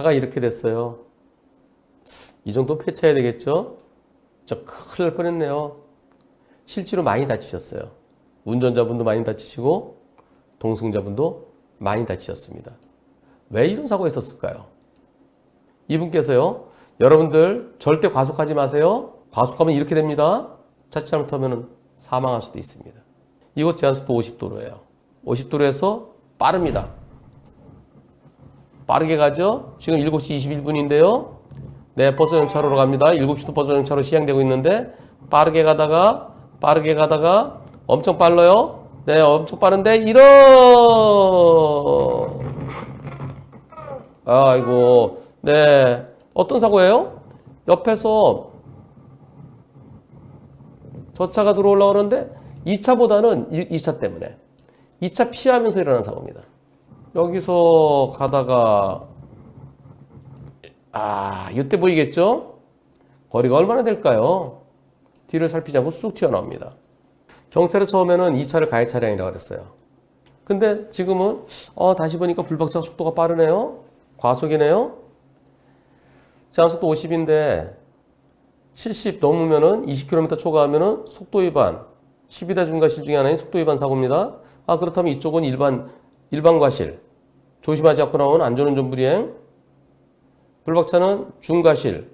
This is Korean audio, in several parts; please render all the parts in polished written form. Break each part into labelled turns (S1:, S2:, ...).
S1: 차가 이렇게 됐어요. 이 정도 폐차해야 되겠죠? 저 큰일 날 뻔했네요. 실제로 많이 다치셨어요. 운전자분도 많이 다치시고 동승자분도 많이 다치셨습니다. 왜 이런 사고가 있었을까요? 이분께서요, 여러분들 절대 과속하지 마세요. 과속하면 이렇게 됩니다. 자칫 잘못하면 사망할 수도 있습니다. 이곳 제한속도 50도로예요. 50도로에서 빠릅니다. 빠르게 가죠. 지금 7시 21분인데요. 네, 버스 정차로로 갑니다. 7시도 버스 정차로 시행되고 있는데 빠르게 가다가 엄청 빨라요. 네, 엄청 빠른데 아이고, 네, 어떤 사고예요? 옆에서 저 차가 들어오려고 그러는데 2차보다는 2차 때문에 2차 피하면서 일어난 사고입니다. 여기서 가다가 이때 보이겠죠? 거리가 얼마나 될까요? 뒤를 살피지 않고 쑥 튀어나옵니다. 경찰이 처음에는 2차를 가해 차량이라고 그랬어요. 근데 지금은 다시 보니까 불박차 속도가 빠르네요. 과속이네요. 제한속도 50인데 70 넘으면은 20km 초과하면은 속도 위반, 12대 중과실 중에 하나인 속도 위반 사고입니다. 그렇다면 이쪽은 일반 과실, 조심하지 않고 나오는 안전운전 불이행. 불박차는 중과실,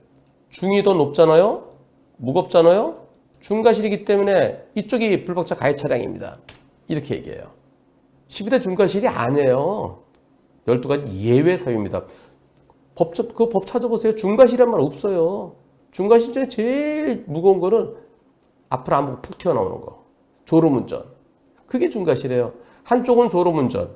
S1: 중이 더 높잖아요? 무겁잖아요? 중과실이기 때문에 이쪽이 불박차 가해 차량입니다. 이렇게 얘기해요. 12대 중과실이 아니에요. 12가지 예외 사유입니다. 법 찾아보세요. 중과실이란 말 없어요. 중과실 중에 제일 무거운 거는 앞을 안 보고 푹 튀어나오는 거. 졸음운전. 그게 중과실이에요. 한쪽은 졸음운전,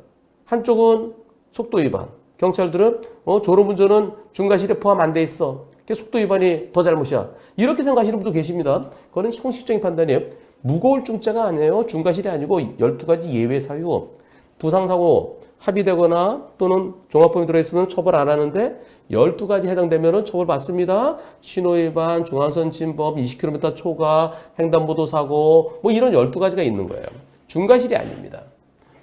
S1: 한쪽은 속도 위반. 경찰들은 졸음운전은 중과실에 포함 안 돼 있어. 그게 속도 위반이 더 잘못이야. 이렇게 생각하시는 분도 계십니다. 그거는 형식적인 판단이에요. 무거울 중죄가 아니에요. 중과실이 아니고 12가지 예외 사유. 부상사고 합의되거나 또는 종합범위 들어있으면 처벌 안 하는데 12가지 해당되면 처벌받습니다. 신호위반, 중앙선 침범, 20km 초과, 횡단보도 사고 이런 12가지가 있는 거예요. 중과실이 아닙니다.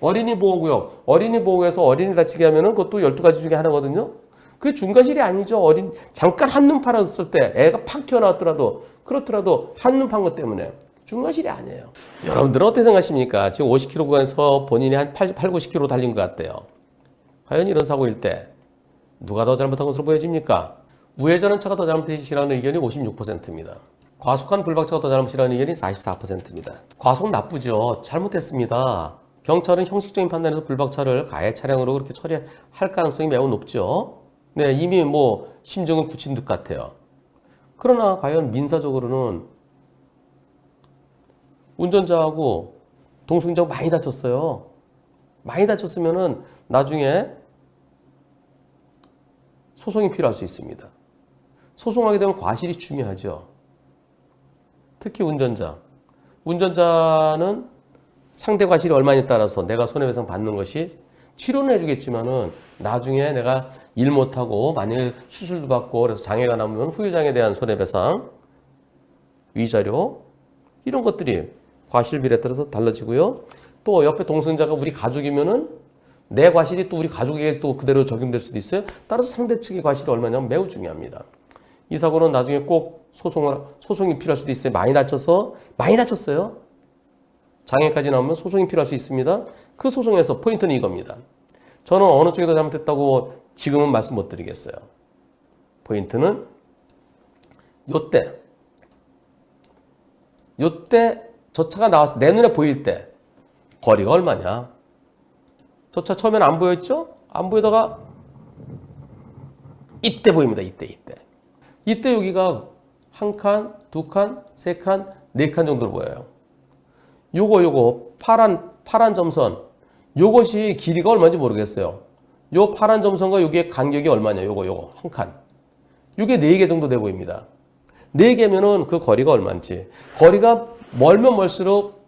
S1: 어린이 보호구역, 어린이 보호구역에서 어린이 다치게 하면은 그것도 12가지 중에 하나거든요. 그게 중과실이 아니죠. 잠깐 한눈 팔았을 때 애가 팍 튀어나왔더라도 그렇더라도 한눈 판 것 때문에 중과실이 아니에요. 여러분들은 어떻게 생각하십니까? 지금 50km 구간에서 본인이 한 90km 달린 것 같대요. 과연 이런 사고일 때 누가 더 잘못한 것으로 보여집니까? 우회전한 차가 더 잘못이라는 의견이 56%입니다. 과속한 불박차가 더 잘못이라는 의견이 44%입니다. 과속 나쁘죠. 잘못했습니다. 경찰은 형식적인 판단에서 불박차를 가해 차량으로 그렇게 처리할 가능성이 매우 높죠. 네, 이미 심증은 굳힌 듯 같아요. 그러나 과연 민사적으로는 운전자하고 동승자하고 많이 다쳤어요. 많이 다쳤으면은 나중에 소송이 필요할 수 있습니다. 소송하게 되면 과실이 중요하죠. 특히 운전자는 상대 과실이 얼마냐에 따라서 내가 손해배상 받는 것이 치료는 해주겠지만은 나중에 내가 일 못하고 만약에 수술도 받고 그래서 장애가 남으면 후유장애에 대한 손해배상, 위자료 이런 것들이 과실 비례에 따라서 달라지고요. 또 옆에 동승자가 우리 가족이면은 내 과실이 또 우리 가족에게 또 그대로 적용될 수도 있어요. 따라서 상대 측의 과실이 얼마냐면 매우 중요합니다. 이 사고는 나중에 꼭 소송이 필요할 수도 있어요. 많이 다쳤어요. 장애까지 나오면 소송이 필요할 수 있습니다. 그 소송에서 포인트는 이겁니다. 저는 어느 쪽이 더 잘못했다고 지금은 말씀 못 드리겠어요. 포인트는 요때 저 차가 나와서 내 눈에 보일 때 거리가 얼마냐. 저 차 처음에는 안 보였죠? 안 보이다가 이때 보입니다. 이때 여기가 한 칸, 두 칸, 세 칸, 네 칸 정도로 보여요. 요거 파란 점선 요것이 길이가 얼마인지 모르겠어요. 요 파란 점선과 여기에 간격이 얼마냐. 요거 한 칸. 요게 4개 정도 돼 보입니다. 4개면은 그 거리가 얼마인지. 거리가 멀면 멀수록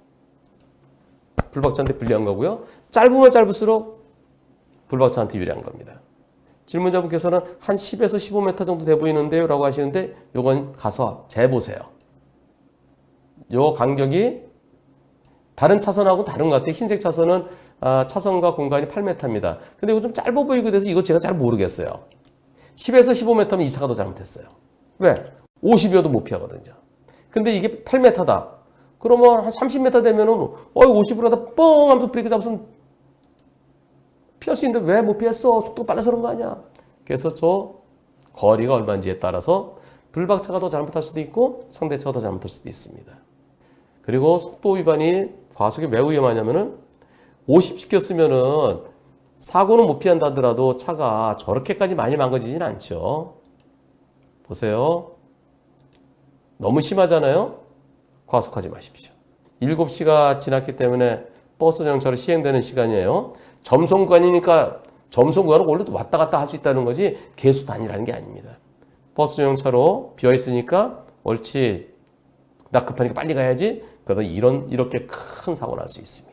S1: 불박차한테 불리한 거고요. 짧으면 짧을수록 불박차한테 유리한 겁니다. 질문자분께서는 한 10에서 15m 정도 돼 보이는데요 라고 하시는데 요건 가서 재보세요. 요 간격이 다른 차선하고 다른 것 같아요. 흰색 차선은 차선과 공간이 8m입니다. 근데 이거 좀 짧아 보이고 돼서 이거 제가 잘 모르겠어요. 10에서 15m면 이 차가 더 잘못했어요. 왜? 50이어도 못 피하거든요. 근데 이게 8m다. 그러면 한 30m 되면은 50으로 하다 뻥 하면서 브레이크 잡으면 피할 수 있는데 왜 못 피했어? 속도가 빨라서 그런 거 아니야? 그래서 저 거리가 얼마인지에 따라서 불박차가 더 잘못할 수도 있고 상대차가 더 잘못할 수도 있습니다. 그리고 속도 위반이 과속이 매우 위험하냐면은 50 시켰으면은 사고는 못 피한다 하더라도 차가 저렇게까지 많이 망가지진 않죠. 보세요. 너무 심하잖아요? 과속하지 마십시오. 7시가 지났기 때문에 버스 정차로 시행되는 시간이에요. 점선구간이니까 점선구간은 원래 왔다 갔다 할 수 있다는 거지 계속 다니라는 게 아닙니다. 버스 정차로 비어있으니까 옳지. 나 급하니까 빨리 가야지. 그러다 이렇게 큰 사고 날 수 있습니다.